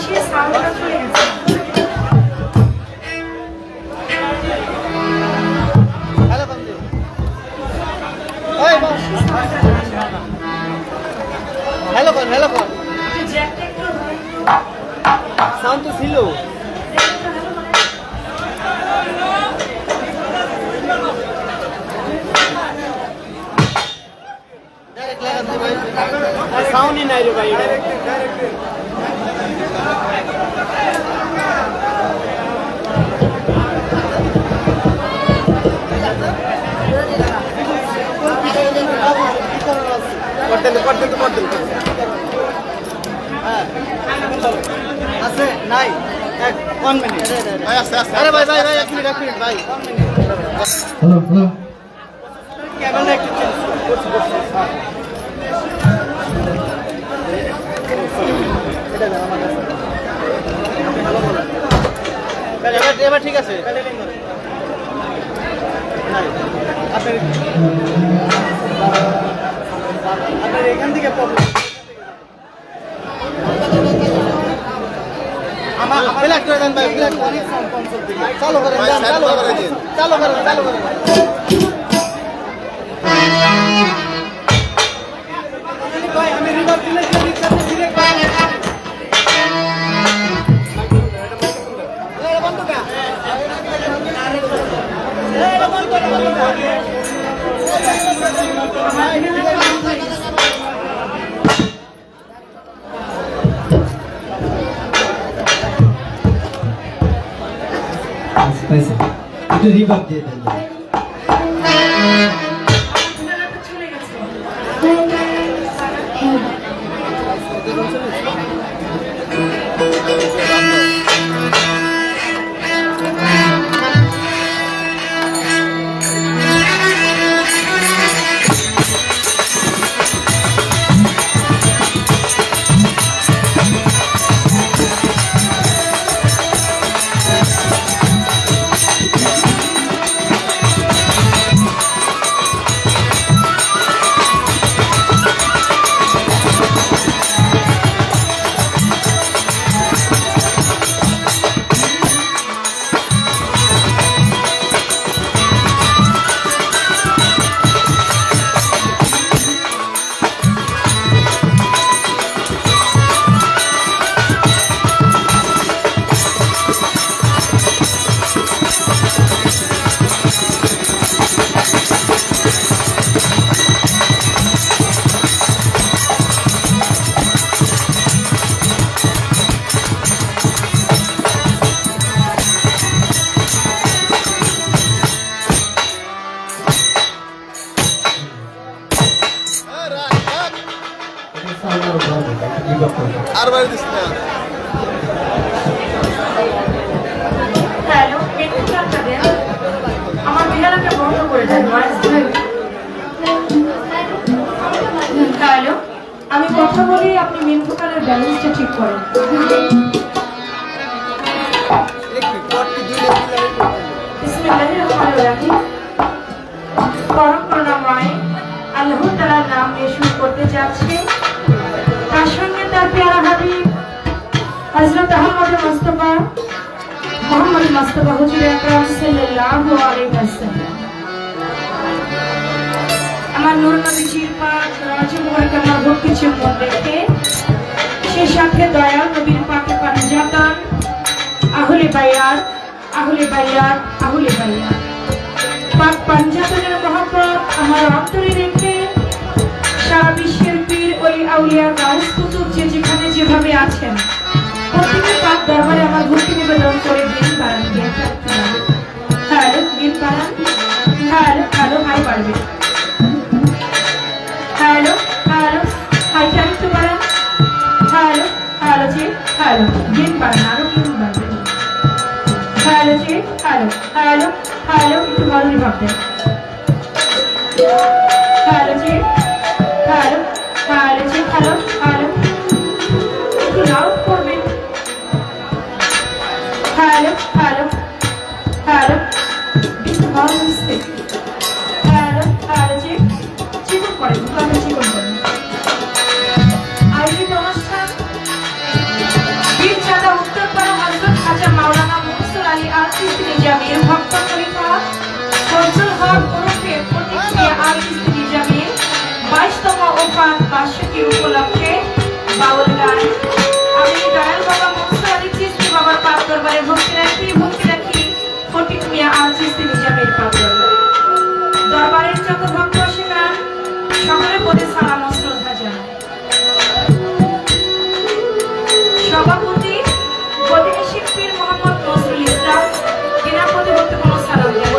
আসিয়ে সাউন্ডটা চলে গেছে। হ্যালো কর জ্যাকটা একটু সাউন্ড তো ছিল সাউন্ডই নাই রে ভাই আছে নাই এক 1 মিনিট ভাই আস্তে আস্তে আরে ভাই ভাই ভাই 1 মিনিট ভাই 1 মিনিট হ্যালো হ্যালো ক্যামেরা একটু চেঞ্জ করছি এটা দাও আমার কাছে এবার ঠিক আছে আপনার এখান থেকে প্রবলেম আমার ব্ল্যাক করে দেন ভাই ব্ল্যাক অনেক সাউন্ড কনসোল থেকে চালু করেন চালু করেন ভাই আমি রিভার দিলে রিচার্জে ডিরেক্ট পাই এটা বন্ধ কা এটা বন্ধ পাইছে একটু রিভাব দিয়ে দেন চলে গেছে। আর বাইরে দিস না হ্যালো, একটু টাকা দেন। আমার বিড়ালটা বন্ধ করে দেন। হ্যালো, আমি কথা বলি, আপনি মেন দোকানের ব্যালেন্সটা ঠিক করেন। বিসমিল্লাহির রহমানির রহিম। পরম করুণাময় আল্লাহ তাআলার নাম নিয়ে শুরু করতে যাচ্ছি। তার সঙ্গে তার প্যারা হাবিব হযরত আহমদ মুস্তাফা মোহাম্মদ মুস্তাফা হুজুর আকরাম সাল্লাল্লাহু আলাইহি ওয়াসাল্লাম। আমার নূর নবীজির পাক রাজু মুবারক আমার ভক্তি চুম্বন রেখে সে সাথে দয়াল নবীর পাকে পাঞ্জাতান আহলে বায়াত আহলে বায়াত আহলে বায়াত পাক পাঞ্জাতানের মহব্বত আমার অন্তরে রেখে সারা বিশ্বের পীর ওলি আউলিয়া গাউস কুতুব যে যেখানে যেভাবে আছেন প্রত্যেকের পাক দরবারে আমার ভক্তি নিবেদন করে দিন পারান হ্যালো দিন পারান হ্যালো হাই পারবে হ্যালো হাই টাইম তো পারান হ্যালো দিন পারান আরো কিছু পারবে হ্যালো একটু ভালো ভাববেন হ্যালো একটু লাউড করবেন হ্যালো একটু ভালো বুঝতে চিকন করেন দোকানে চিকন করেন আয়োজিত অনুষ্ঠান উপলক্ষে বাউল গান আমি দয়াল বাবা মনসুর আলী চিশতি বাবার পাক দরবারে ভক্তি রাখি ফটিক মিয়া আল চিশতি নিজামের পাক দরবারে দরবারের যত ভক্ত আসেন সকলের প্রতি সালাম ও শ্রদ্ধা জানাই। সভাপতি গদিনী শিল্পীর মোহাম্মদ নজরুল ইসলাম বিনা প্রতি ভক্ত কোনো সালাম জানাই।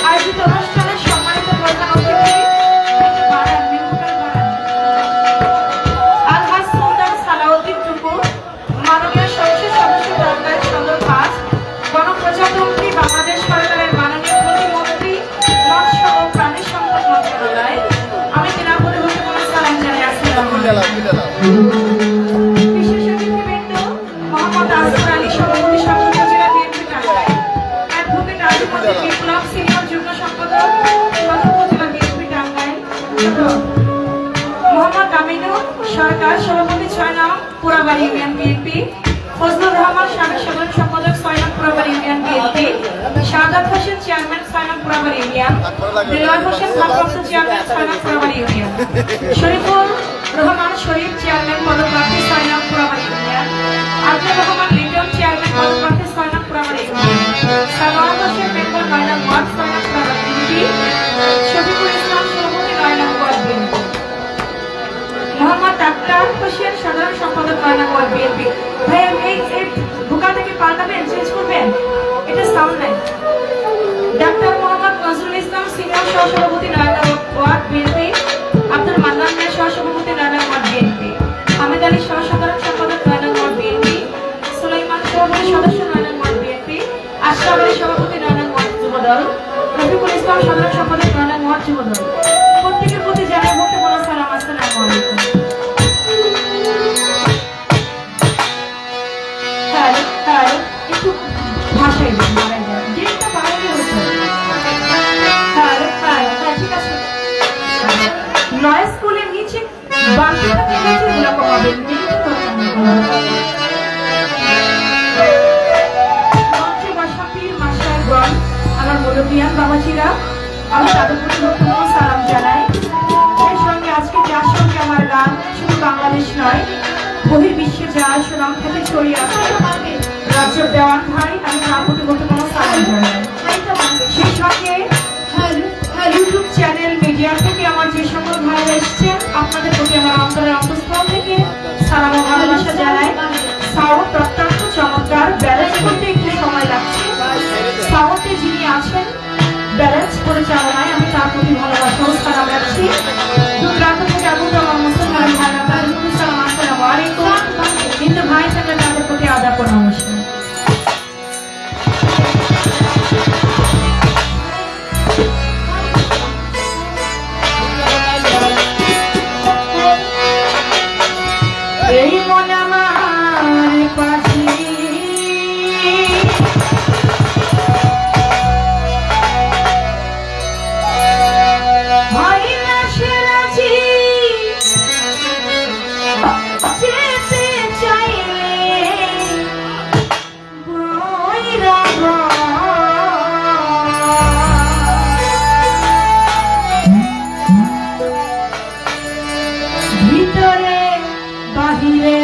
আয়োজিত অনুষ্ঠানের সম্মানিত প্রধান অতিথি আলহাজ সুলতান সালাউদ্দিন টুকু, মাননীয় সংসদ সদস্য দরকার সদর ৫, গণপ্রজাতন্ত্রী বাংলাদেশ সরকারের মাননীয় প্রতিমন্ত্রী মৎস্য ও প্রাণী সম্পদ মন্ত্রণালয়, আমি বিনা প্রতিভূতি কোনো সালাম জানাই। আসসালামু আলাইকুম। বিশেষ অতিথিবৃন্দ মোহাম্মদ আসফর আলী, সভাপতি সদস্য জেলা বিএনপি টাঙ্গাইল, অ্যাডভোকেট আলিমুদ্দিন বিপ্লব, সিনিয়র যুগ্ম সম্পাদক সদস্য জেলা বিএনপি টাঙ্গাইল, মোহাম্মদ আমিনুল সরকার, সভাপতি ৬ নং পুরাবাড়ি ইউনিয়ন বিএনপি, ফজলুর রহমান সাবেক সাধারণ সম্পাদক ৬ নং Purabari union BNP, Shahadat Hossain chairman ৬ নং পুরাবাড়ি ইউনিয়ন, দিলওয়ার হোসেন ভারপ্রাপ্ত চেয়ারম্যান ৬ নং পুরাবাড়ি ইউনিয়ন, শরীফুল রহমান শরীফ চেয়ারম্যান পদপ্রার্থী ৬ নং পুরাবাড়ি ইউনিয়ন, আব্দুর রহমান লিটন চেয়ারম্যান পদপ্রার্থী ৬ নং পুরাবাড়ি ইউনিয়ন, সানোয়ার হোসেন মেম্বার ৯ নং ওয়ার্ড ৬ নং পুরাবাড়ি ইউনিয়ন, শফিকুল ইসলাম সভাপতি ৯ নং ওয়ার্ড বিএনপি, মোহাম্মদ ডাক্তার হোসেন সাধারণ সম্পাদক ৯ নং ওয়ার্ড বিএনপি। ভাই এই ভুকা থেকে পাল্টাবেন, চেঞ্জ করবেন, এটা সাউন্ড নাই। ডাক্তার মোহাম্মদ নজরুল ইসলাম সিনিয়র সহসভাপতি ৯ নং ওয়ার্ড বিএনপি, আব্দুল মান্নান মিয়া সহসভাপতি ৯ নং ওয়ার্ড বিএনপি, হামিদ আলী সহসাধারণ সম্পাদক ৯ নং ওয়ার্ড বিএনপি, সুলাইমান সভাপতি সদস্য ৯ নং ওয়ার্ড বিএনপি, আশরাফ আলী সভাপতি ৯ নং ওয়ার্ড যুবদল, রফিকুল ইসলাম সাধারণ সম্পাদক ৯ নং ওয়ার্ড যুবদল। প্রত্যেকের প্রতি জানাই ভক্তি বলা সালাম। আসসালামু আলাইকুম। হ্যাঁ একটু ভাষায় মারা যায়, যেটা বাইরে হতো। হ্যাঁ ঠিক আছে। নয় স্কুলের নিচে বাকিটা নিচে গুলো কমাবেন, মঞ্চে বসা পীর মাস্টারগণ, আমার মুরব্বিয়ান বাবাজিরা, আমি তাদের প্রতি ভক্তিপূর্ণ সালাম জানাই। সেই সঙ্গে আজকে যার সঙ্গে আমার গান শুধু বাংলাদেশ নয় বহির্বিশ্বে যার সুনাম থেকে ছড়িয়ে আছে রাজ্যের দেওয়ান ভাই, আমি তার প্রতি ভক্তিপূর্ণ সালাম জানাই। সেই সঙ্গে ইউটিউব চ্যানেল মিডিয়া থেকে আমার যে সকল ভাইরা এসেছেন আপনাদের প্রতি আমার অন্তরের অন্তঃস্থল থেকে সালাম ও ভালোবাসা জানাই। সাউন্ড অত্যন্ত চমৎকার, ব্যালেন্স করতে একটু সময় লাগছে। সাউন্ডে যিনি আছেন ব্যালেন্স পরিচালনায়, আমি তার প্রতি ভালোবাসা ও সালাম রাখছি। দূরান্ত থেকে আবুল আমার মুসলমান ভাইরা তাদের প্রতি সালাম। আসসালামু আলাইকুম। কিন্তু ভাই থাকলে তাদের প্রতি আদাব ও নমস্কার। এই মন আমার পাখি যেতে চাইলে ভিতরে বাহিরে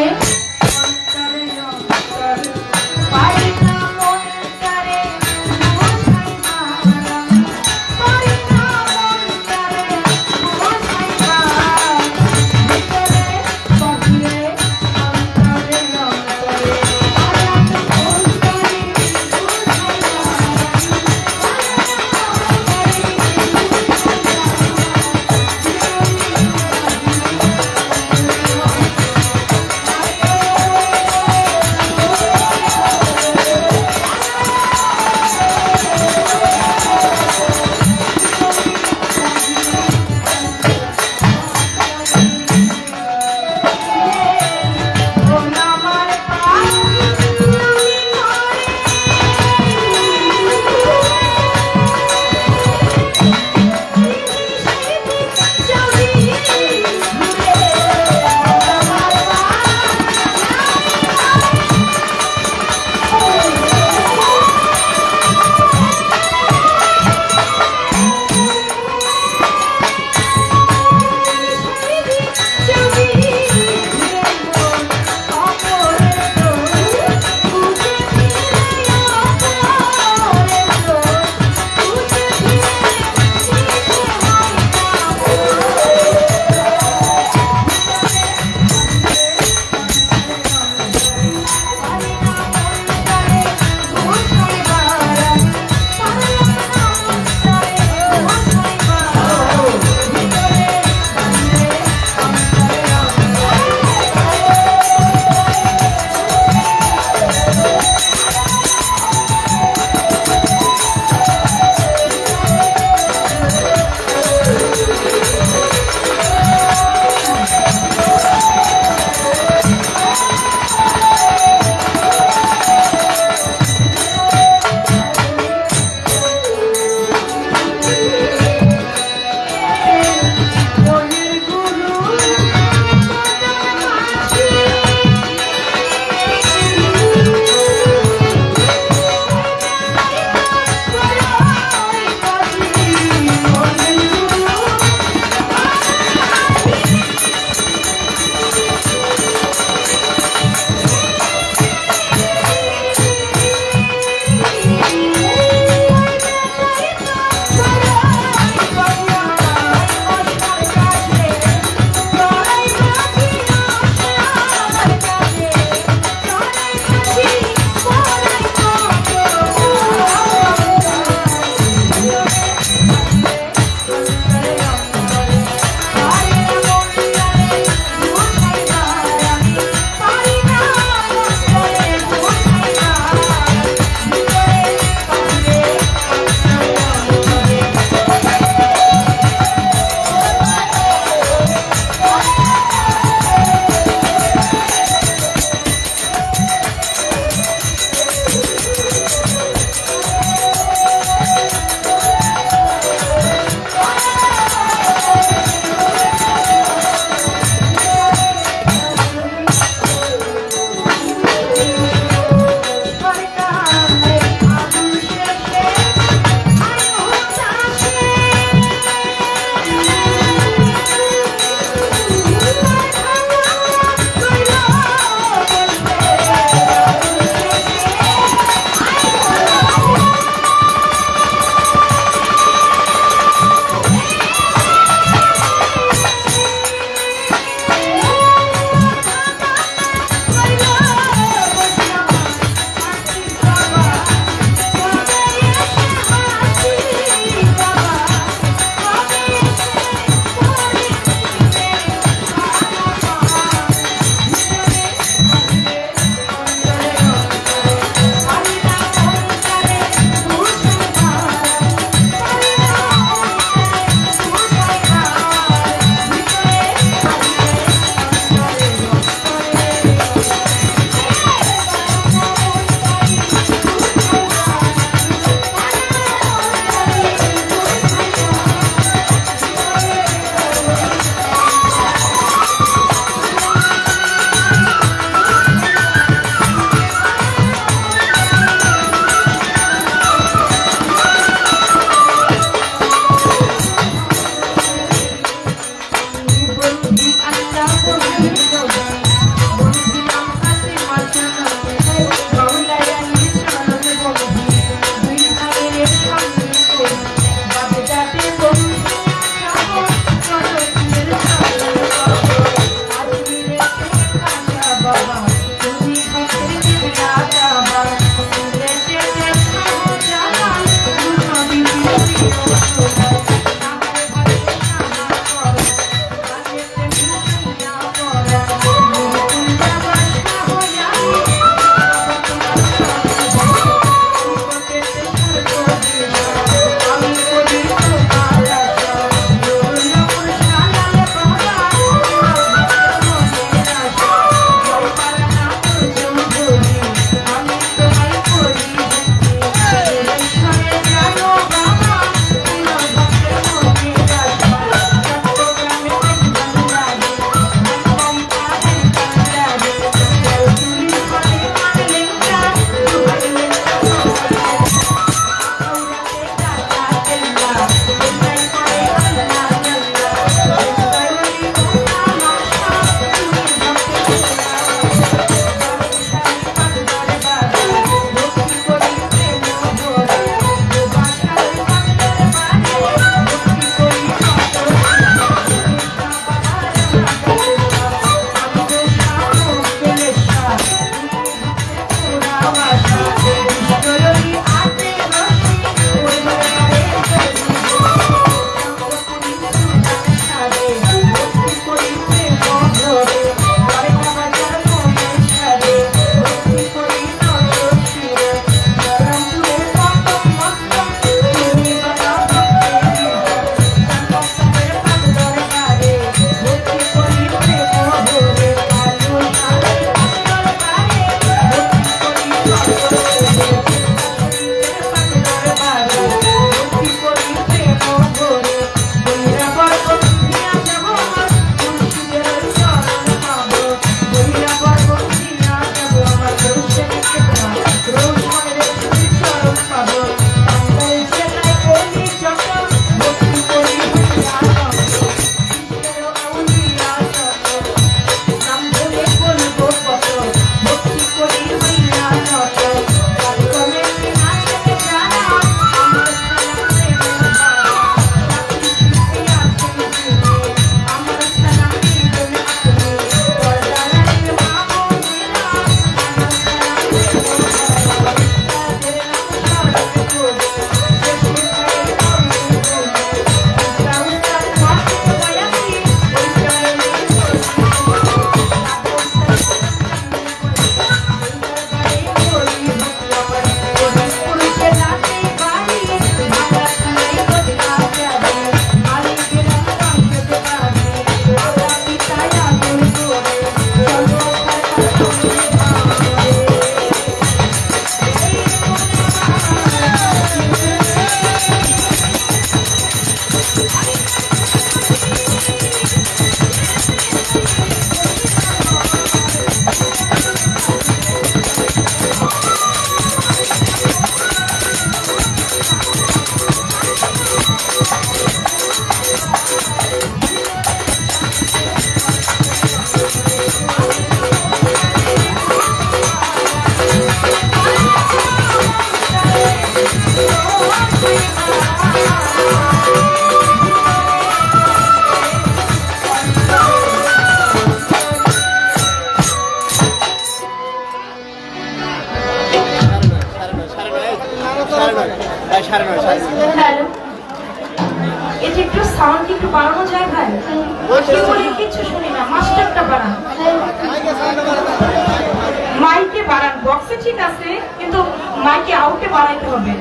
বাড়াইতে হবে।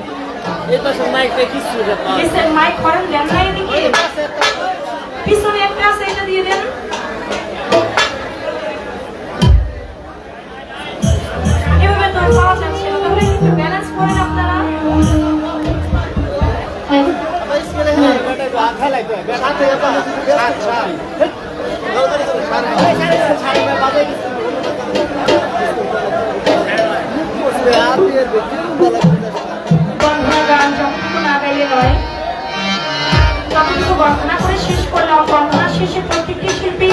নিচের মাইক করেন দেন না এদিকে, পিছনে একটা আছে এটা দিয়ে দেন। এভাবে তো আর পাওয়া যাচ্ছে না, তাহলে একটু ব্যালেন্স করেন আপনারা। বন্ধনা গান যতটুকু না গাইলে নয়, ততটুকু বন্ধনা করে শেষ করলাম। বন্ধনা শেষে প্রত্যেকটি শিল্পী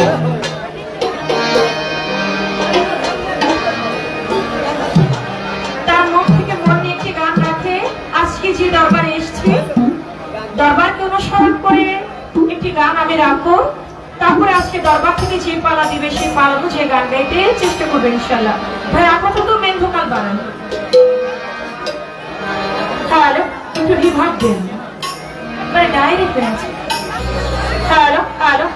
তার মন থেকে মন নিয়ে একটি গান রাখে। আজকে যে দরবারে এসছি, দরবারকে অনুসরণ করে একটি গান আমি রাখবো। তারপরে আজকে দরবার থেকে যে পালা দিবে সেই পালা বুঝে গান গাইতে চেষ্টা করবে ইনশাল্লাহ। ভাই আপাতত মেন ভোকাল বানান, হ্যালো একটু রিভার্ব দেন, মানে ডাইরেক্ট আছে। হ্যালো হ্যালো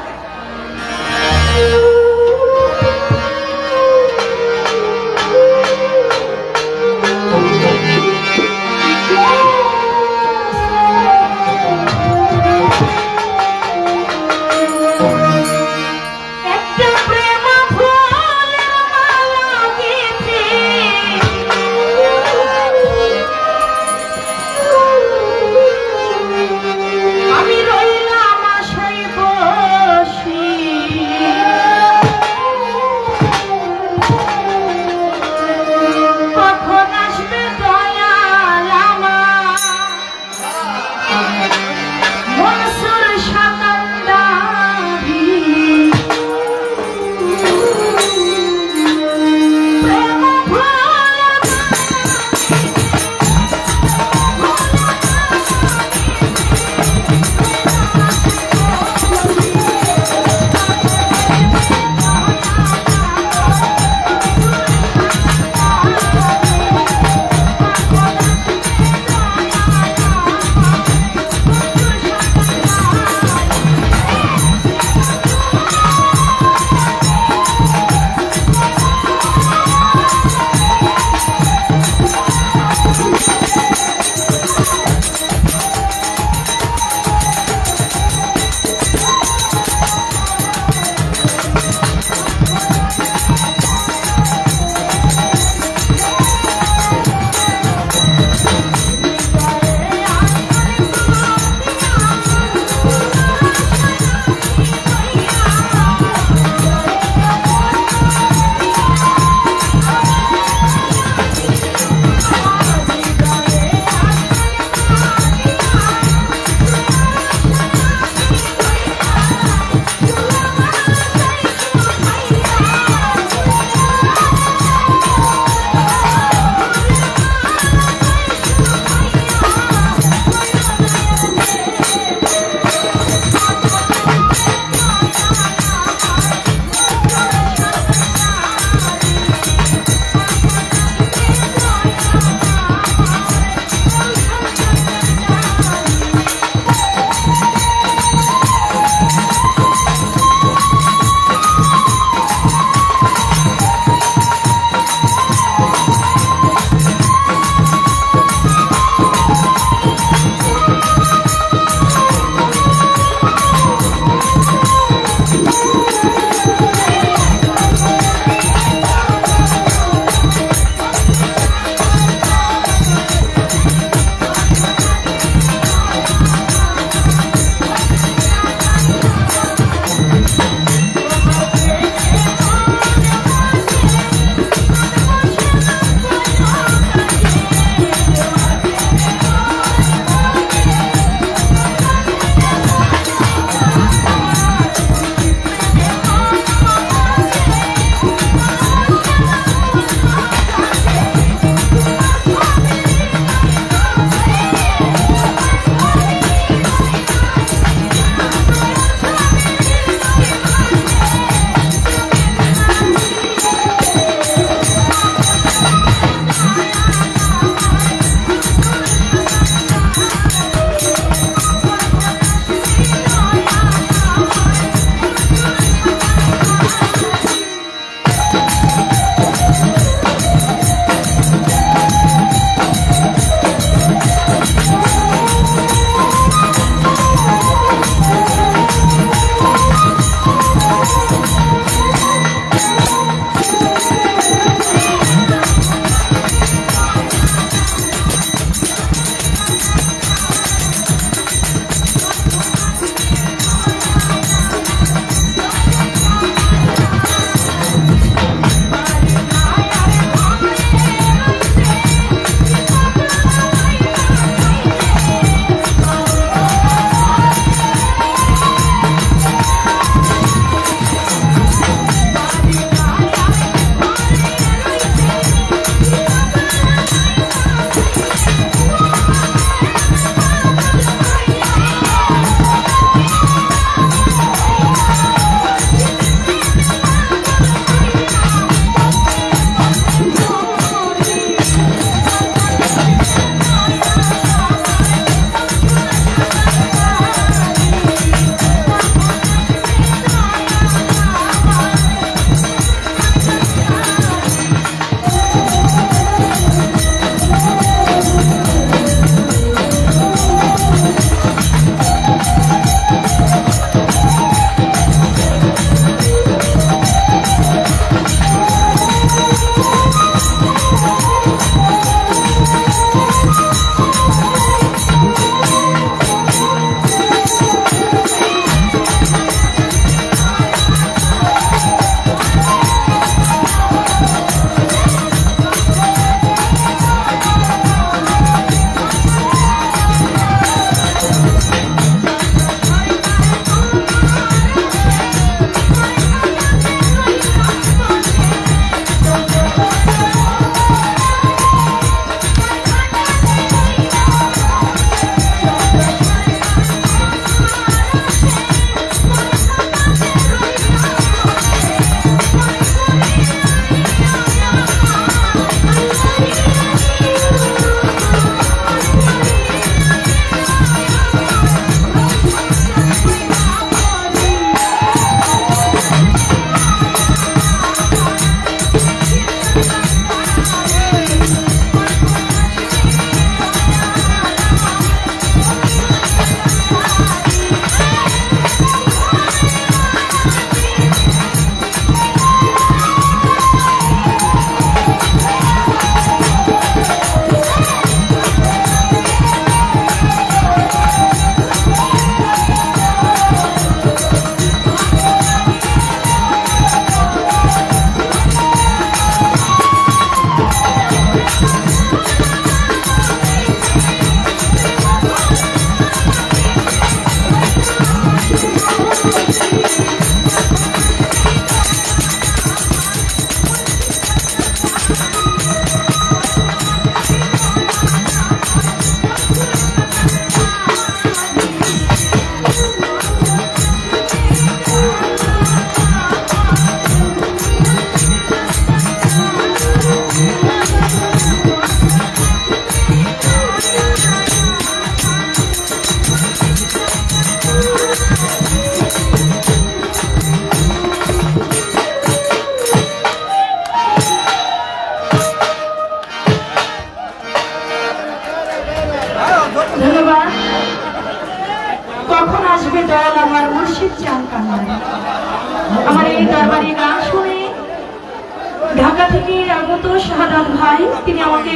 ঢাকা থেকে আগত শাহাদাত ভাই, তিনি আমাকে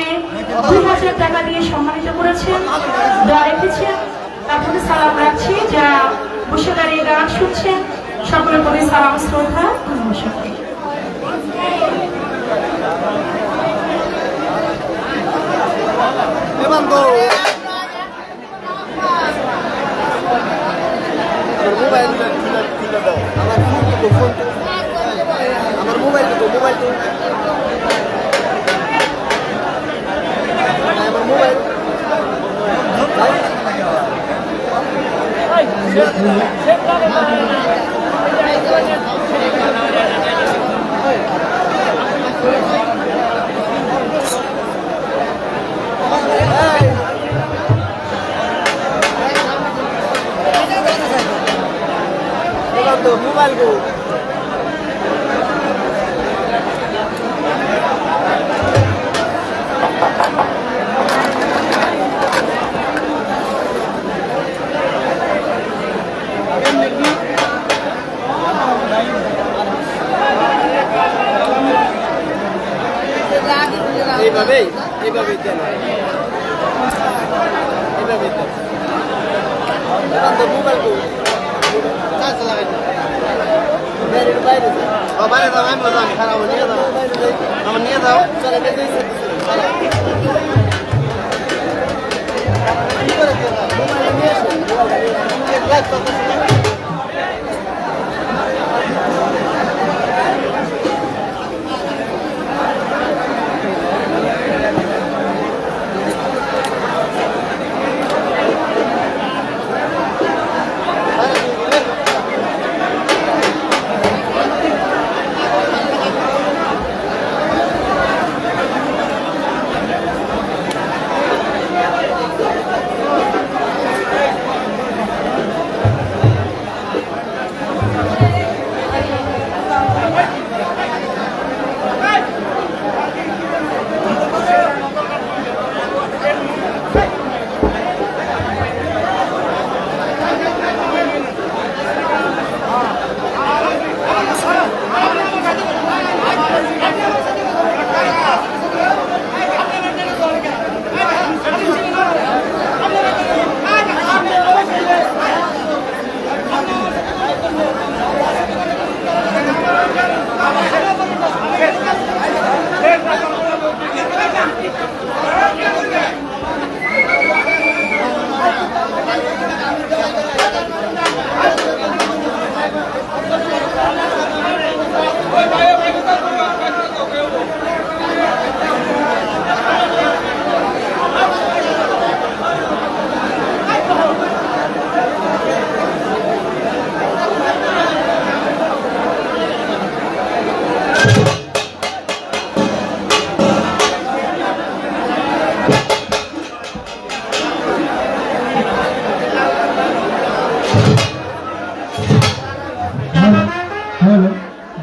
2000 টাকা দিয়ে সম্মানিত করেছেন, দোয়া রেখেছেন। তারপরে সালাম রাখছি, যারা বসে দাঁড়িয়ে গান শুনছেন সকলের প্রতি সালাম শ্রদ্ধা নমস্কার। আমার মোবাইল তো আমার মোবাইল মোবাইল গো এইভাবেই দেন, এইভাবেই দেন। মোবাইল গো চার্জ লাগাই বাইরে বাইরে বাইরে দাও, আমি বললাম খারাপ নিয়ে দাও, আমার নিয়ে দাও, চলে বেঁধে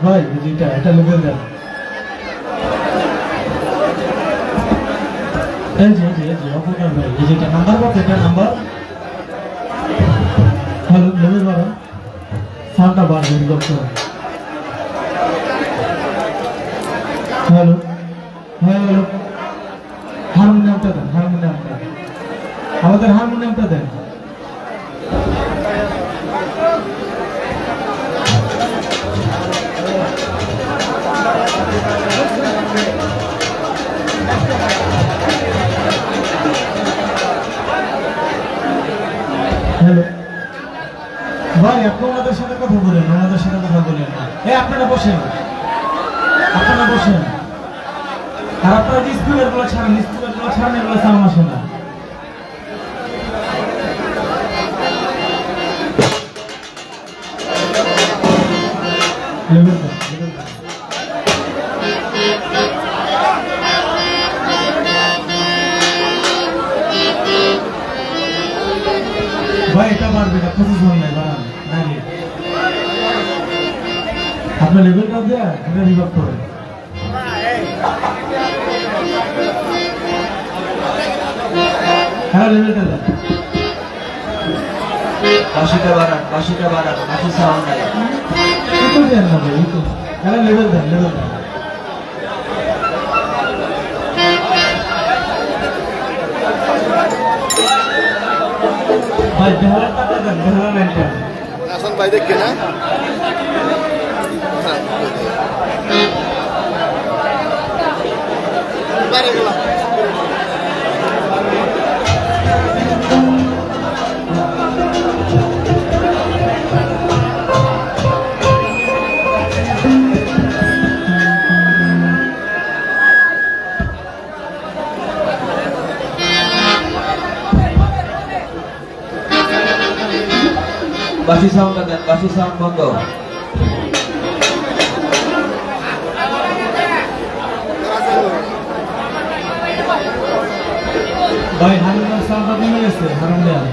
ভাই যেটা এটা লেভেল দেন। এই যে অপকার ভাই, এই যেটা নাম্বার কত, এটা নাম্বার। হ্যালো লেভেল বাড়ো, সাউন্ডটা বাড়বে ডক্টর। হ্যালো হ্যালো, হারমোনিয়ামটা দেন, হারমোনিয়ামটা আমাদের হারমোনিয়ামটা দেন। হ্যালো ভাই, আপনি ওনাদের সাথে কথা বলেন, ওনাদের সাথে কথা বলেন। আপনারা বসেন, আপনারা বসেন। আর আপনারা যে স্কুলের গুলো ছাড়েন, স্কুলের গুলো ছাড়েন, এগুলো সাউন্ড আসে না। ভাই এটা পারবে না, পজিশন নেই, বাড়ান নাকি আপনার লেভেলটা দেয়া, এটা রিভার্ভ করে। হ্যাঁ লেভেলটা দেন, 80টা বাড়ান, 80টা বাড়ান, 80 সাউন্ড নাই। একটু দেন না ভাই, একটু। হ্যাঁ লেভেল দেন, লেভেল দেন। ভাই দেখে না বাইরে গেলাম বাসি সাউন্ডটা দেন, বাসি সাউন্ড বন্ধ। ভাই হারুনের সাউন্ডটা কমে গেছে, হারুন দেন।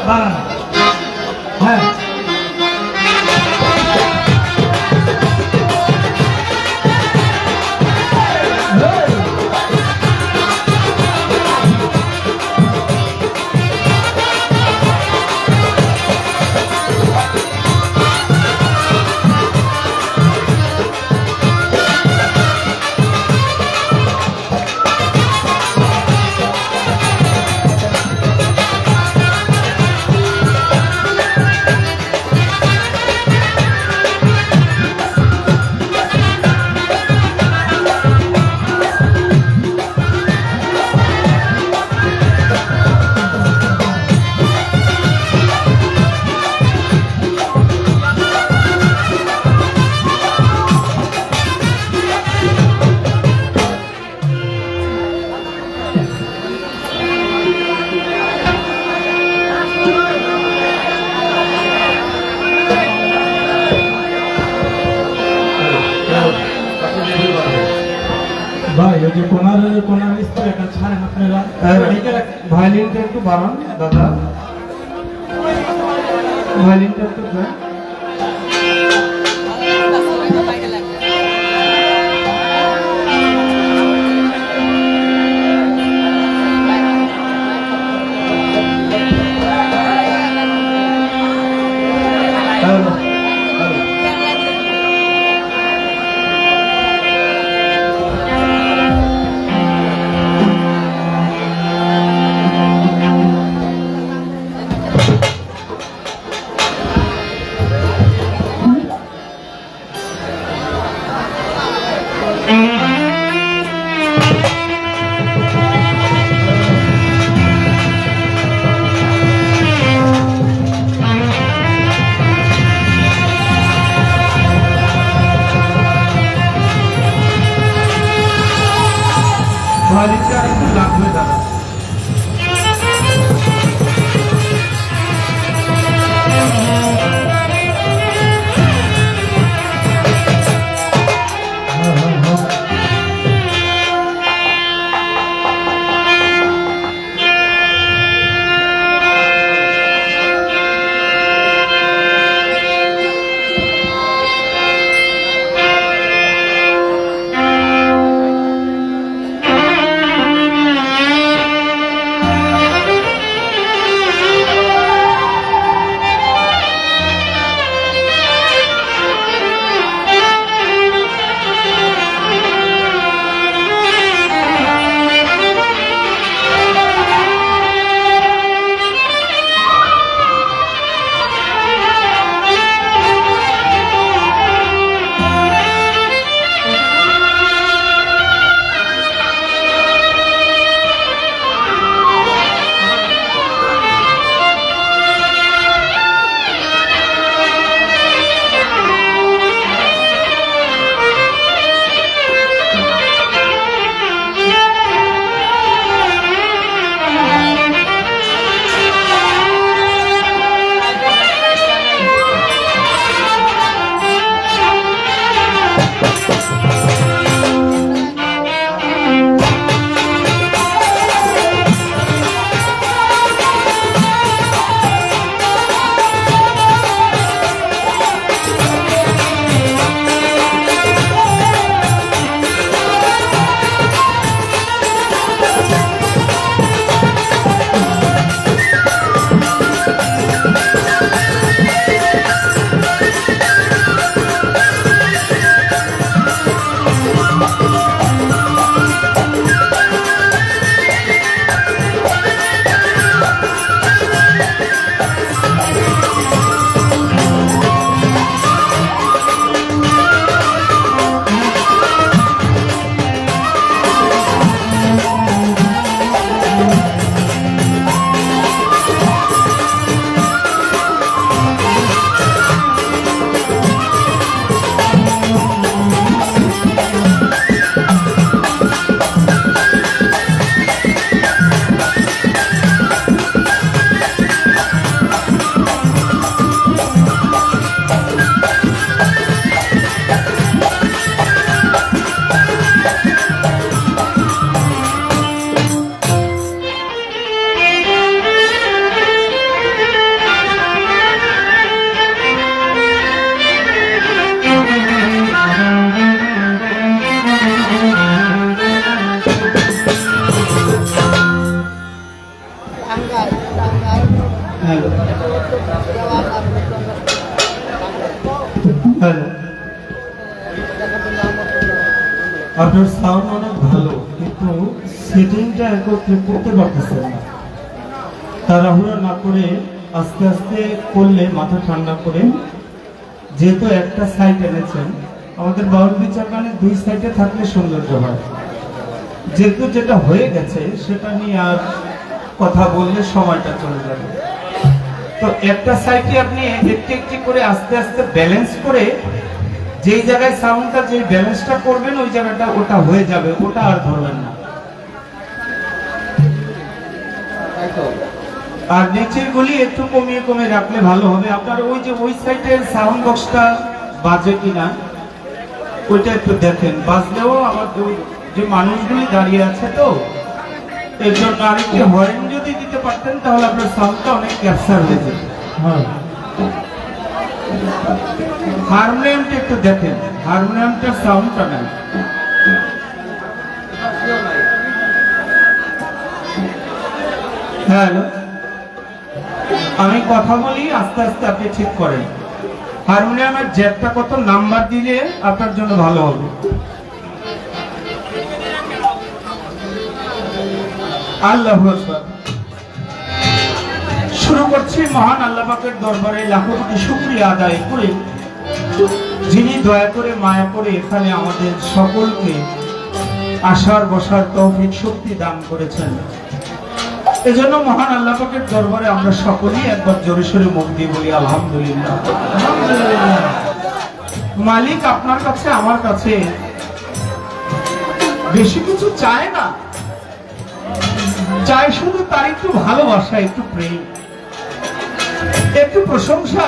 বাড়ান। হ্যাঁ ভাই ওই যে কোনার স্পিকারটা ছাড়েন আপনারা। ভায়োলিনটা একটু বাড়ান দাদা, ভায়োলিনটা একটু দেন। হ্যালো হ্যালো, আপনার সাউন্ড অনেক ভালো, কিন্তু সেটিংটা একত্রে করতে পারতেছেন না। তাড়াহুড়ো না করে আস্তে আস্তে করলে, মাথা ঠান্ডা করে, যেহেতু একটা সাইড এনেছেন, আমাদের বাউন্ডারি চাকানে দুই সাইডে থাকলে সৌন্দর্য হয়। যেহেতু যেটা হয়ে গেছে সেটা নিয়ে আর কথা বললে সময়টা চলে যাবে। তো একটা সাইডে আপনি একটু একটু করে আস্তে আস্তে ব্যালেন্স করে, যেই জায়গায় সাউন্ডটা, যে ব্যালেন্সটা করবেন ওই জায়গাটা ওটা হয়ে যাবে, ওটা আর ধরবেন না। আর নিচের গুলি একটু কমিয়ে কমিয়ে রাখলে ভালো হবে। আপনার ওই যে ওই সাইডের সাউন্ড বক্সটা বাজে কিনা ওইটা একটু দেখেন। বাজলেও আমার যে মানুষগুলি দাঁড়িয়ে আছে, তো এর জন্য আরেকটি হর্ন যদি দিতে পারতেন তাহলে আপনার সাউন্ডটা অনেক ক্যাপচার হয়ে যেত। হ্যাঁ, হারমোনিয়ামটা একটু দেখেন, হারমোনিয়ামটার সাউন্ডটা নেই। হ্যালো, আমি কথা বলি, আস্তে আস্তে আপনি ঠিক করেন। হারমোনিয়ামের জ্যাকটা কত নাম্বার দিলে আপনার জন্য ভালো হবে? আল্লাহু আকবার। শুরু করছি মহান আল্লাহ পাকের দরবারে লাখো কোটি শুকরিয়া আদায় করে, যিনি দয়া করে মায়া করে এখানে আমাদের সকলকে আসার বসার তৌফিক শক্তি দান করেছেন। এজন্য মহান আল্লাহ পাকের দরবারে আমরা সকলেই একবার জোরে সোরে মুখ দিয়ে বলি আলহামদুলিল্লাহ। মালিক আপনার কাছে, আমার কাছে বেশি কিছু চায় না, চাই শুধু তার একটু ভালোবাসা, একটু প্রেম, একটু প্রশংসা।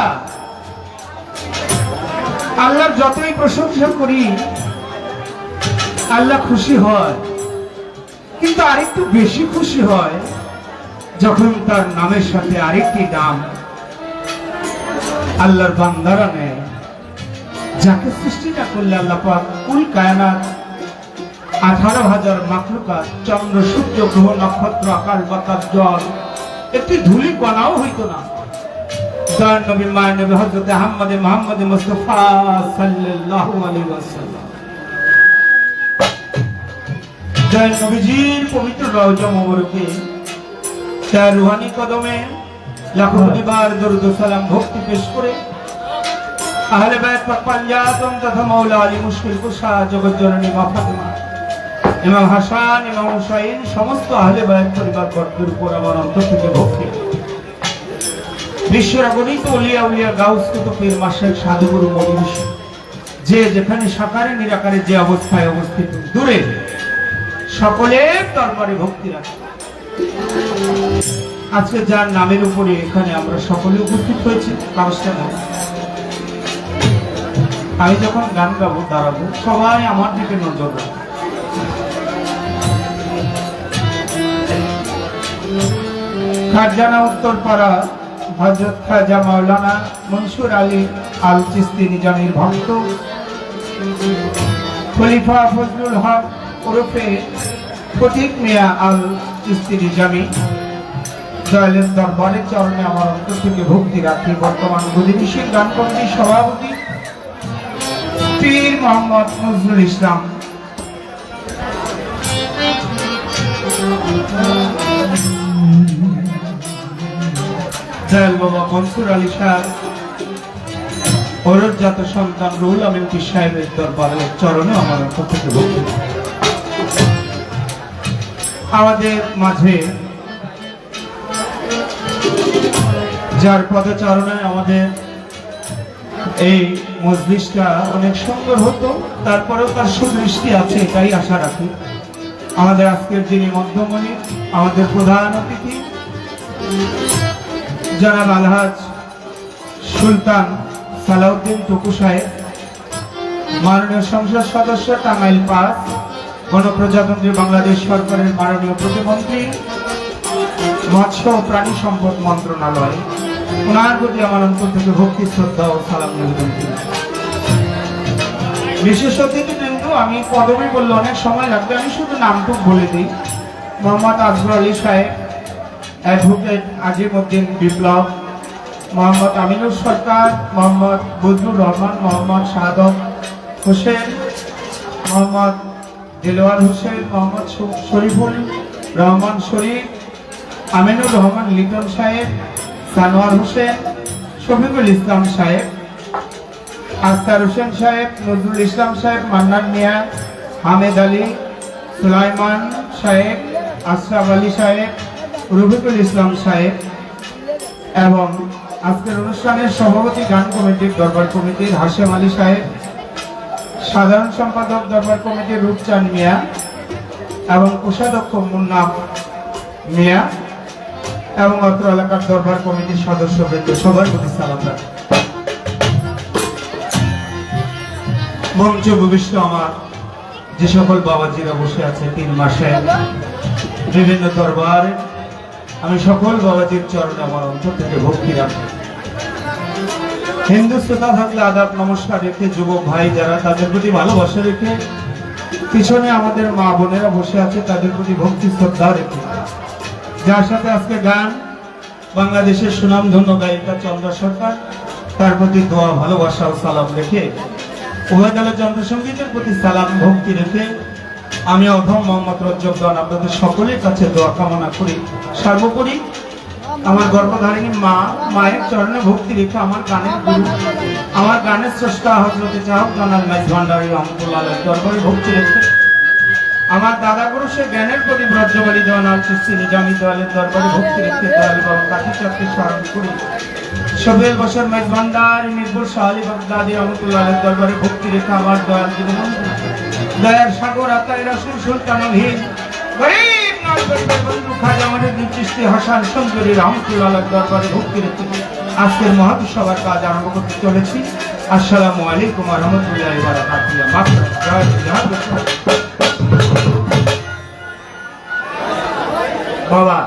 আল্লাহর যতই প্রশংসা করি আল্লাহ খুশি হয়, কিন্তু আরেকটু বেশি খুশি হয় যখন তার নামের সাথে আরেকটি নাম আল্লাহর বান্দারা নেয়। যাকে সৃষ্টি না করলে আল্লাহ পাক কুল কায়নাত 18,000 মাখলুকাত, চন্দ্র সূর্য গ্রহ নক্ষত্র আকাশ বাতাস জল একটি ধূলি কণাও হইতো না। দয়ার নবী মায়ের নবী হযরত আহমদ মুহাম্মদ মুস্তাফা সাল্লাল্লাহু আলাইহি ওয়াসাল্লাম, দয়ার নবীজির পবিত্র রওজা মোবারকে, তার রুহানি কদমে লাখো কোটি বার দরুদ ও সালাম ভক্তি পেশ করে আহলে বাইত পাক পাঞ্জাতন তথা মাওলা আলী মুশকিল কুশা জগৎ জননী মা ফাতেমা, ইমাম হাসান, ইমাম হুসাইন, সমস্ত আহলে বাইত পরিবার বর্গের উপর আমার অন্তর থেকে ভক্তি। বিশ্বের অগণিত ওলিয়া উলিয়া গাউস কুতুবের মাশায়েখ সাধুগুরু মজলিস, যে যেখানে সাকারে নিরাকারে যে অবস্থায় অবস্থিত, দূরে সকলের দরবারে ভক্তি রাখে। আজকে যার নামের উপরে এখানে আমরা সকলে উপস্থিত হয়েছি, কাগজটা নাম। আমি যখন গান গাবো, দাঁড়াবো, সবাই আমার দিকে নজর রাখবে। খারজানা উত্তরপাড়া হযরত খাজা মাওলানা মনসুর আলী আল চিশতি নিজামীর ভক্ত খলিফা ফজলুল হক ওরফে ফটিক মিয়া আল চিশতি নিজামী, দয়ালের দরবারের চরণে আমার অন্তর থেকে ভক্তি রাখি। বর্তমান গদিবিশির গান কমিটির সভাপতি পীর মোহাম্মদ নজরুল ইসলাম, দয়াল বাবা মনসুর আলী সাহেব, ওরজাত সন্তান রুহুল আমিন পীর সাহেবের দরবারের চরণে আমার অন্তর থেকে ভক্তি। আমাদের মাঝে যার পদচারণে আমাদের এই মজলিসটা অনেক সুন্দর হতো, তারপরেও তার সুদৃষ্টি আছে, এটাই আশা রাখি। আমাদের আজকের যিনি মধ্যমণি, আমাদের প্রধান অতিথি জনাব আলহাজ সুলতান সালাউদ্দিন টুকু সাহেব, মাননীয় সংসদ সদস্য টাঙ্গাইল 5, গণপ্রজাতন্ত্রী বাংলাদেশ সরকারের মাননীয় প্রতিমন্ত্রী, মৎস্য ও প্রাণী সম্পদ মন্ত্রণালয়, ওনার প্রতি আমার অন্তর থেকে ভক্তি, শ্রদ্ধা ও সালাম নিবেদন করি। বিশেষ অতিথি কিন্তু আমি পদবি বললে অনেক সময় লাগবে, আমি শুধু নামটুকু বলে দিই। মোহাম্মদ আজগর আলী সাহেব, অ্যাডভোকেট আজিমউদ্দিন বিপ্লব, মোহাম্মদ আমিনুর সরকার, মোহাম্মদ বদরুর রহমান, মোহাম্মদ শাহাদত হোসেন, মোহাম্মদ দিলওয়ার হোসেন, মোহাম্মদ শরীফুল রহমান শরীফ, আমিনুর রহমান লিটন সাহেব, সানোয়ার হোসেন, শফিকুল ইসলাম সাহেব, আখতার হোসেন সাহেব, নজরুল ইসলাম সাহেব, মান্নান মিয়া, হামেদ আলী, সুলাইমান সাহেব, আশরাফ আলী সাহেব, রফিকুল ইসলাম সাহেব এবং আজকের অনুষ্ঠানের সভাপতি গান কমিটির দরবার কমিটির হাশেম আলী সাহেব, সাধারণ সম্পাদক দরবার কমিটির রূপচাঁদ মিয়া এবং কোষাধ্যক্ষ মুন্না মিয়া এবং অত্র এলাকার দরবার কমিটির সদস্যবৃন্দ সবার প্রতি সালাম রাখি। মঞ্চ ভবিষ্য আমার যে সকল বাবাজিরা বসে আছে 3 মাসে বিভিন্ন দরবারে, আমি সকল বাবাজির চরণে আমার অন্তর থেকে ভক্তি রাখি। হিন্দু শ্রোতা থাকলে আদাব নমস্কার রেখে, যুবক ভাই যারা তাদের প্রতি ভালোবাসা রেখে, পিছনে আমাদের মা বোনেরা বসে আছে তাদের প্রতি ভক্তি শ্রদ্ধা রেখে, যার সাথে আজকে গান বাংলাদেশের সুনামধন্য গায়িকা চন্দ্রা সরকার, তার প্রতি দোয়া ভালোবাসা ও সালাম রেখে, উভয়দলের যন্ত্রসঙ্গীতের প্রতি সালাম ভক্তি রেখে আমি অধম মোহাম্মদ রজ্জব খান আপনাদের সকলের কাছে দোয়া কামনা করি। সর্বোপরি আমার গর্ভধারিণী মায়ের চরণে ভক্তি রেখে আমার গানের গুরু, আমার গানের স্রষ্টা হযরত চাহক জানাল মাইজ ভান্ডারী রহমতুল্লাহ আলাইহির দরবারে ভক্তি রেখে আমার দাদা গুরু সে জ্ঞানের প্রতি ব্রজবাড়ি জওয়ানাল চিশতি নিজামী দয়ালের দরবারে ভক্তি রেখে দয়াল বাবা কাঠি চাঁদকে স্মরণ করি। শোভেল বছর মাইজ ভান্ডারী নির্ভুল শাহ আলী বাগদাদী রহমতুল্লাহ আলাইহির দরবারে ভক্তি রেখে আমার দয়াল দীনবন্ধু দয়ার সাগর আতাই রাসূল সুলতানুল হিন্দ গরিব নয় গরিবের বন্ধু খাজা মঈনুদ্দিন চিশতি হাসান সুন্দরী রহমতুল্লাহ আলাইহির দরবারে ভক্তি রেখে আজকের মহৎ সভার কাজ আরম্ভ করতে চলেছি। আসসালামু আলাইকুম ওয়া রাহমাতুল্লাহি ওয়া বারাকাতুহু। জয় জয় বাবা।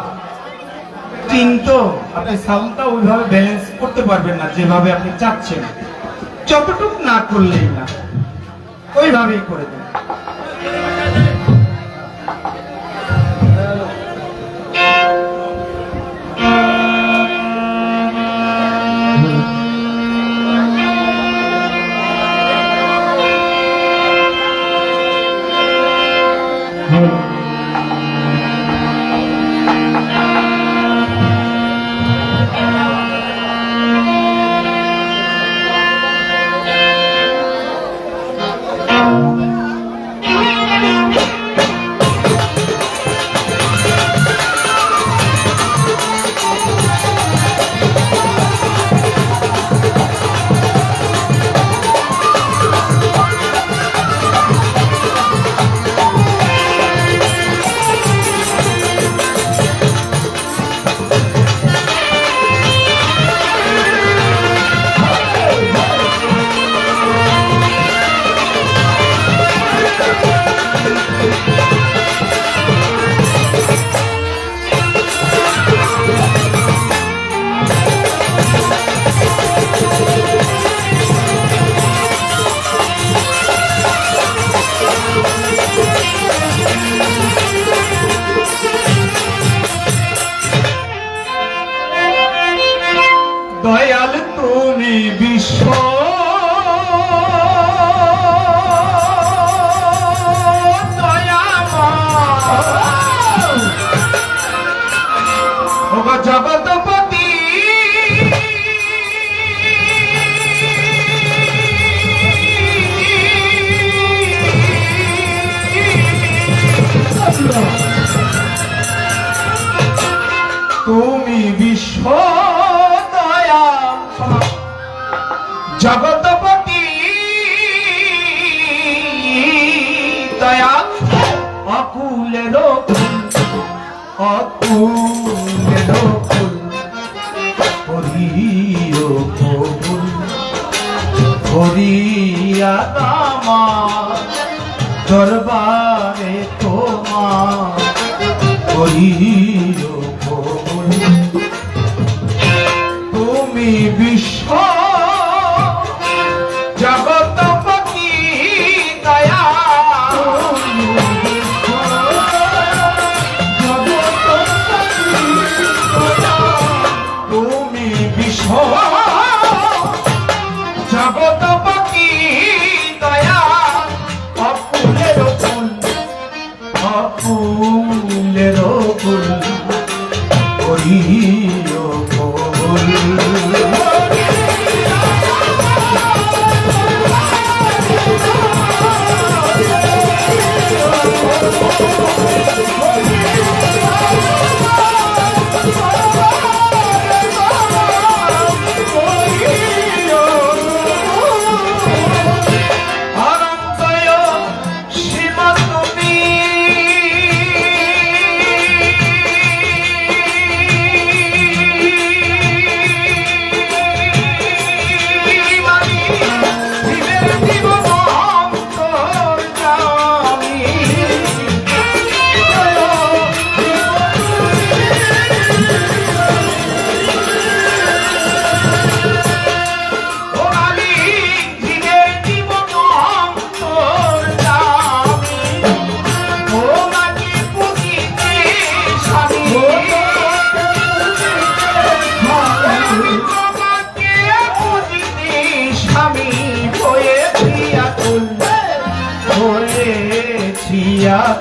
কিন্তু আপনি সাউন্ডটা ওইভাবে ব্যালেন্স করতে পারবেন না যেভাবে আপনি চাচ্ছেন, যতটুকু না করলেই না, ওইভাবেই করে দেন। দয়াল তুমি বিশ্ব দয়াময় জগৎপতি, তুমি বিশ্ব জগৎপতি দয়া অকুলের ফুল হরিও ফুল হরিয়া আমার দরবারে তোমার হরিও ফুল। তুমি বিশ্ব জগৎপতি দয়া জগৎপতি বিশ্ব জগত বাকি দয়া অকুলের ফুল অকুলের ফুল করিও ফুল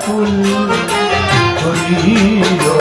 ফুল করিও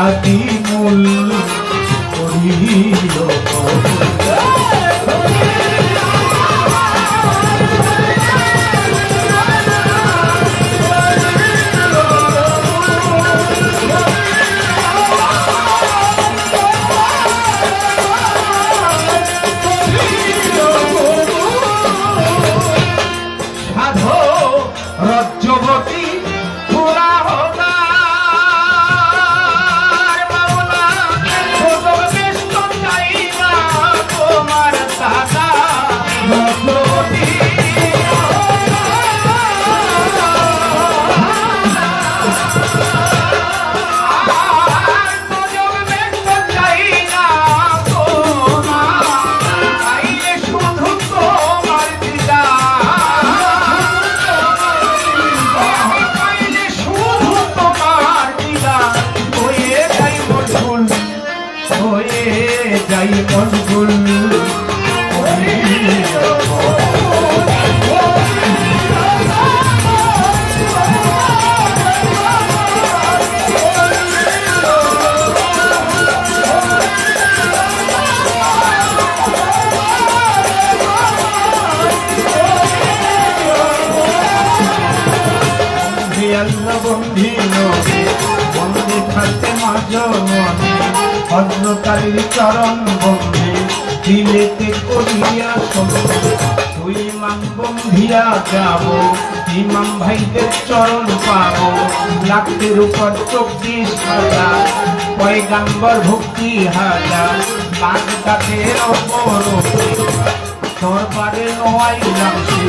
আদি মূল করিল সাধো রজ্জবতী পুরা হোগা যাই মনগুল বন্ধি বন্ধি থাকতে মাঝ মনে ভদ্রকালীর চরণ বন্ধে দিলেতে করিয়া শুনবে তুই ইমাম বন্ধিয়া যাব ইমাম ভাইদের চরণ পাব লাখের উপর 24,000 পয়গাম্বর ভক্তি হাজার বাগদাদের অপরূপে দরবারে নোয়াইলাম সে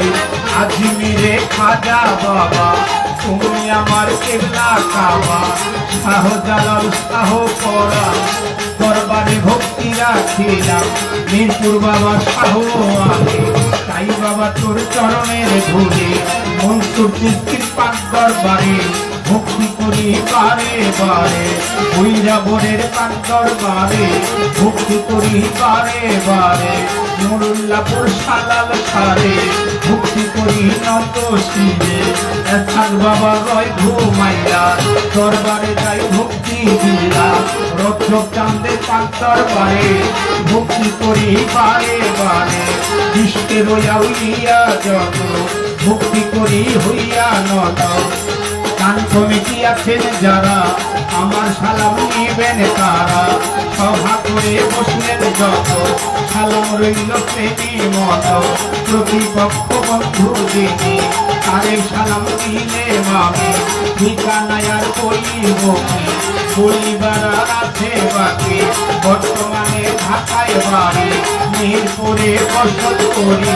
আজমিরে খাজা বাবা তুমি আমার কেবলা কাবা শাহ জালাল শাহ পরা দরবারে ভক্তি রাখিলাম মিরপুর বাবা শাহ আগে তাই বাবা তোর চরণের ধুলে মনসুর চিস্তির পাক দরবারে ভক্তি করি বারে বারে বৈরাবরের পাক দরবারে ভক্তি করি বারে বারে নুরুল্লাহপুর সালাল সারে ভক্তি করি নত শিরে এসান বাবা রয় ঘুমাইয়া দরবারে যাই ভক্তি দিলা রক্ষক চাঁদে পাক দরবারে ভক্তি করি বারে বারে দৃষ্টে রইয়া উইয়া যত ভক্তি করি হইয়া নত গান কমিটি আছেন যারা আমার সালাম নিবেন তারা সভা করে বসলেন যত সালাম রইল প্রেমী মত প্রতিপক্ষ বন্ধু যিনি তারে সালাম দিলে মামি ঠিকানায় আর বলিব বলিবার আছে বাকি বর্তমানে ঢাকায় বাড়ি মিরপুরে বসত করি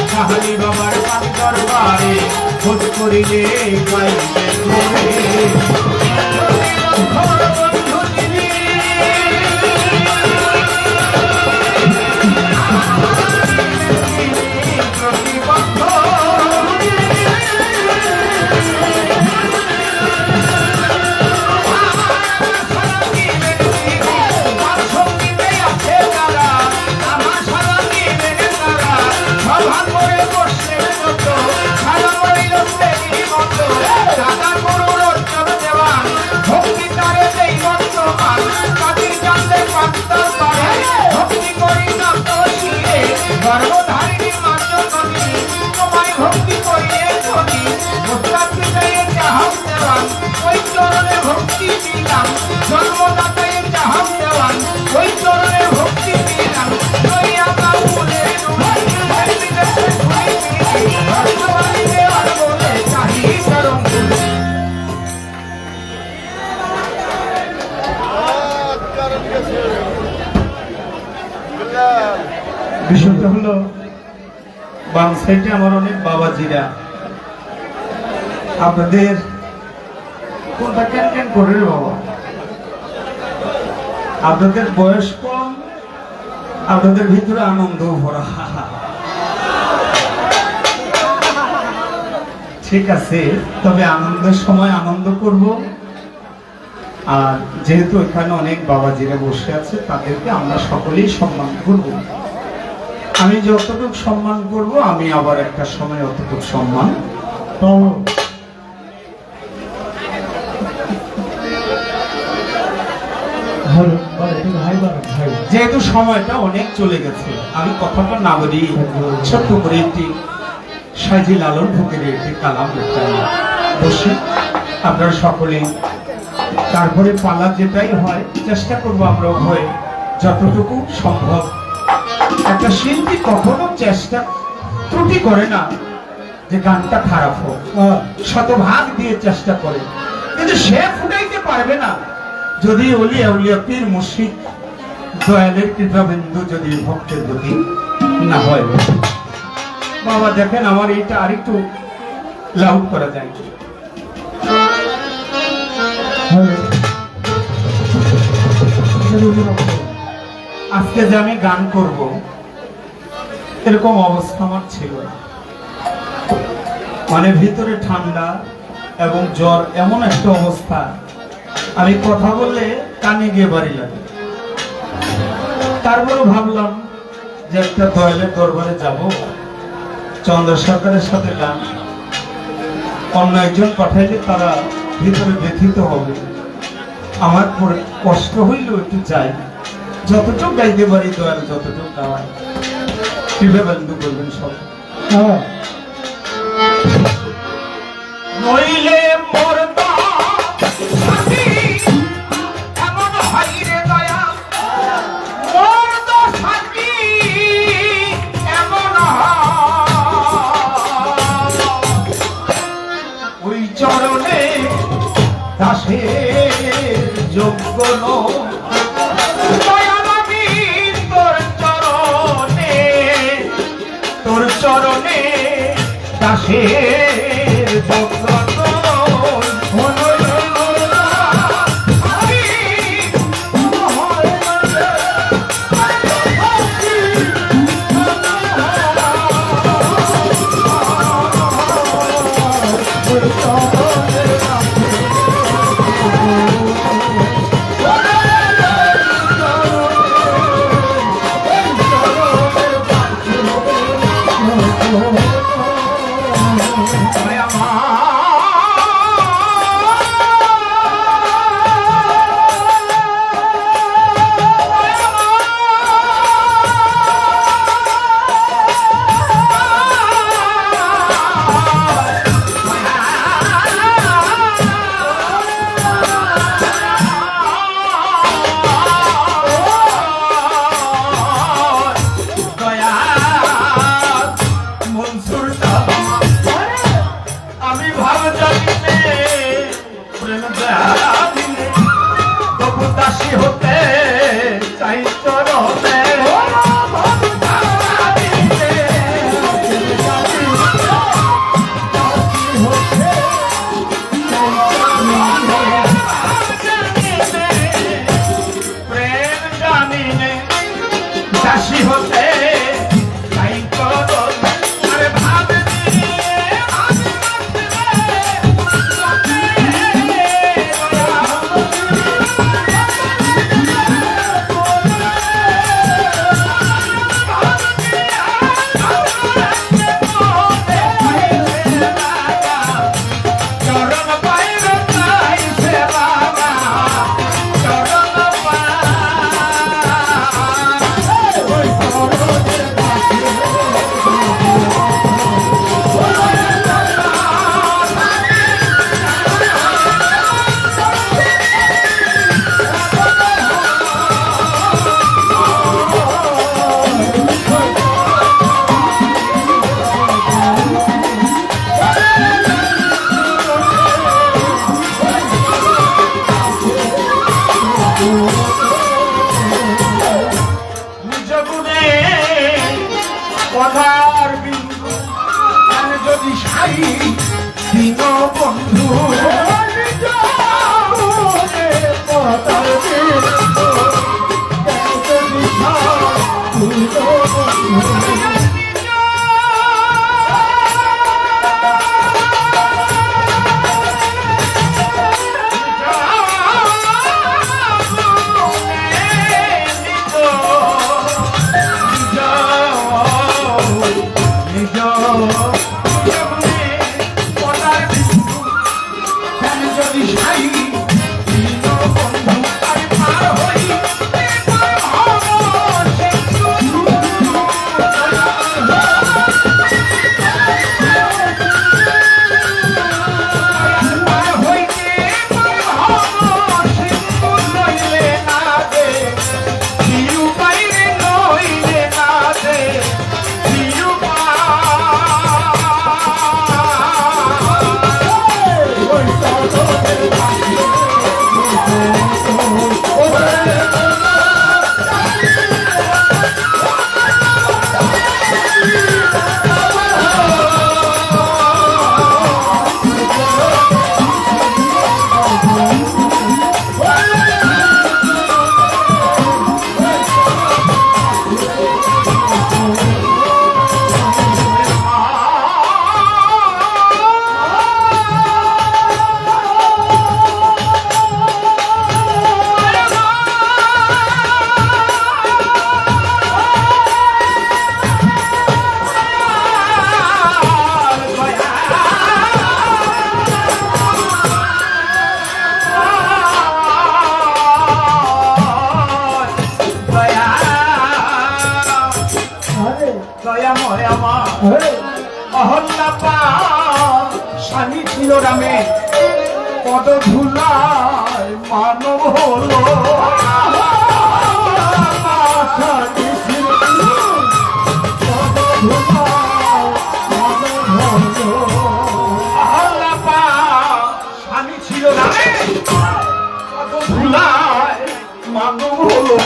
সাহালি বাবার পাক দরবারে খোঁজ করিলে পাইবে ধরে গর্ভধারিণী মাত্র কবি তোমায় ভক্তি করিয়ে কবি ভক্তি চাইয়ে চাহাম দেওয়ান ওই চরণে ভক্তি দিলাম জন্মদাতায় চাহাম দেওয়ান ওই চরণে ভক্তি দিলাম ওই আমরা বলে ভগবানী দেওয়ার বলে চাহি চরণ বিষয়টা হলো বাম সাইডে আমার অনেক বাবাজিরা আপনাদের কোনটা কেন কেন করে রে বাবা আপনাদের বয়স কম আপনাদের ভিতরে আনন্দ ভরা ঠিক আছে তবে আনন্দের সময় আনন্দ করব আর যেহেতু এখানে অনেক বাবাজিরা বসে আছে তাদেরকে আমরা সকলেই সম্মান করব আমি যতটুকু সম্মান করব আমি আবার একটা সময় অতটুকু সম্মান পাবো যেহেতু সময়টা অনেক চলে গেছে আমি কথাটা না বলি ছোট্ট করে একটি সাজি লালন ফকিরের একটি কালাম বসে আপনারা সকলে তারপরে পালা যেটাই হয় চেষ্টা করবো আমরা উভয় যতটুকু সম্ভব একটা শিল্পী কখনো চেষ্টা ত্রুটি করে না যে গানটা খারাপ হোক শতভাগ দিয়ে চেষ্টা করে কিন্তু সে ফুটাইতে পারবে না যদি ওলিয়া উলিয়া পীর মুর্শিদ দয়ালের কৃপাবিন্দু যদি ভক্তের গতি না হয় বাবা দেখেন আমার এইটা আরেকটু লাউড করা যায় আজকে যে আমি গান করব এরকম অবস্থা আমার ছিল না মানে ভিতরে ঠান্ডা এবং জ্বর এমন একটা অবস্থা আমি কথা বললে কানে গিয়ে বাড়ি লাগে তারপরে ভাবলাম যে একটা দয়ালের দরবারে যাব চন্দ্র সরকারের সাথে গান অন্য একজন পাঠাইলে তারা ভিতরে ব্যথিত হবে আমার কষ্ট হইলেও একটু যাই যতটুকু গাইতে পারি দয়াল যতটুকু গাওয়ায় কৃপাবন্ধু করবেন সব নইলে মরদা এমন হয় রে দয়া মরদা সাথী এমন ওই চরণে দাসের যোগ্য তোর চরণে দাসের যোগ্য পদার বিন্দু আর যদি সাই দিন বন্ধু পদার বিন্দু আর যদি সাই দিন বন্ধু স্বামী ছিল রামে পদ ধুলায় মানব হলো স্বামী ছিল রামে পদ ধুলায় মানব হলো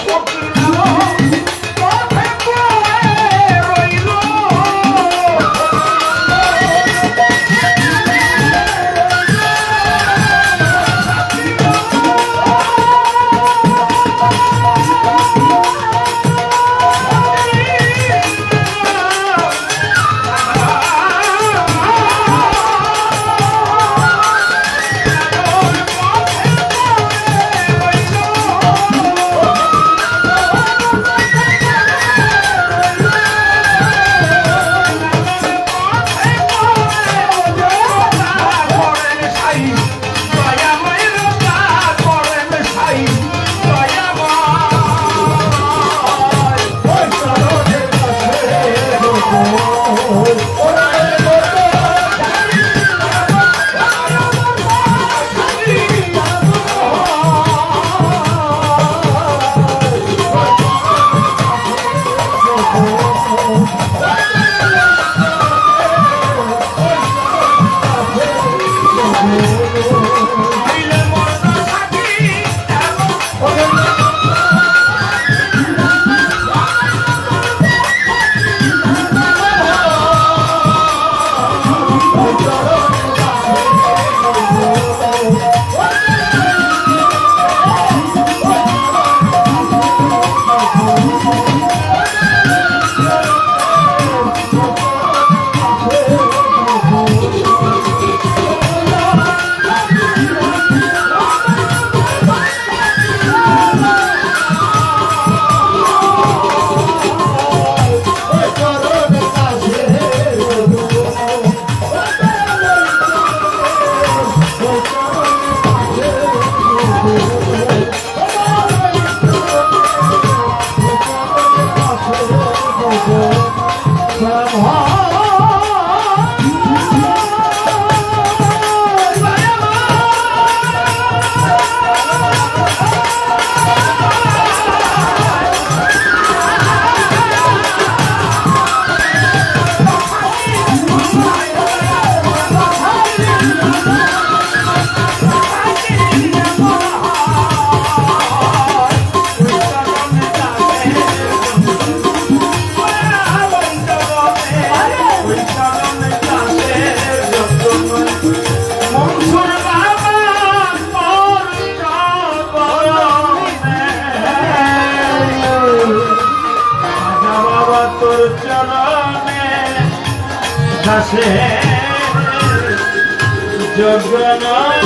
সে জগন্নাথ